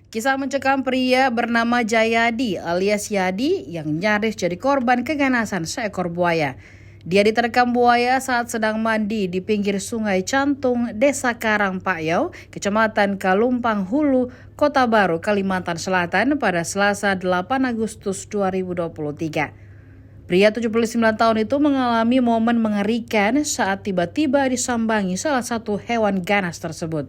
Kisah mencekam pria bernama Jayadi alias Yadi yang nyaris jadi korban keganasan seekor buaya. Dia diterkam buaya saat sedang mandi di pinggir Sungai Cantung, Desa Karangpayau, Kecamatan Kalumpang Hulu, Kota Baru, Kalimantan Selatan pada Selasa 8 Agustus 2023. Pria 79 tahun itu mengalami momen mengerikan saat tiba-tiba disambangi salah satu hewan ganas tersebut.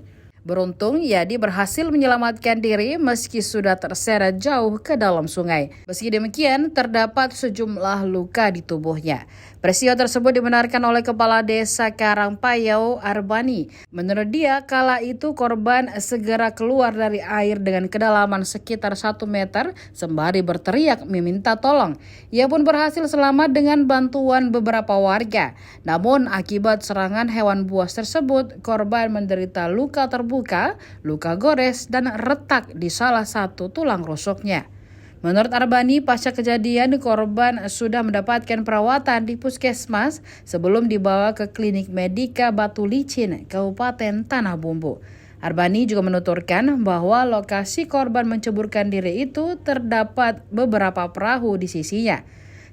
Beruntung, Yadi berhasil menyelamatkan diri meski sudah terseret jauh ke dalam sungai. Meski demikian, terdapat sejumlah luka di tubuhnya. Peristiwa tersebut dibenarkan oleh Kepala Desa Karangpayau, Arbani. Menurut dia, kala itu korban segera keluar dari air dengan kedalaman sekitar 1 meter sembari berteriak meminta tolong. Ia pun berhasil selamat dengan bantuan beberapa warga. Namun, akibat serangan hewan buas tersebut, korban menderita luka terbuka, luka gores, dan retak di salah satu tulang rusuknya. Menurut Arbani, pasca kejadian korban sudah mendapatkan perawatan di puskesmas sebelum dibawa ke klinik Medika Batu Licin, Kabupaten Tanah Bumbu. Arbani juga menuturkan bahwa lokasi korban menceburkan diri itu terdapat beberapa perahu di sisinya,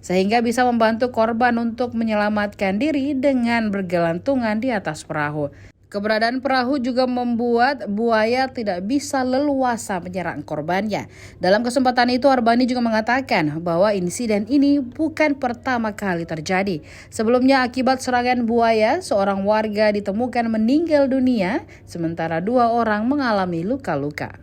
sehingga bisa membantu korban untuk menyelamatkan diri dengan bergelantungan di atas perahu. Keberadaan perahu juga membuat buaya tidak bisa leluasa menyerang korbannya. Dalam kesempatan itu, Arbani juga mengatakan bahwa insiden ini bukan pertama kali terjadi. Sebelumnya, akibat serangan buaya, seorang warga ditemukan meninggal dunia, sementara 2 orang mengalami luka-luka.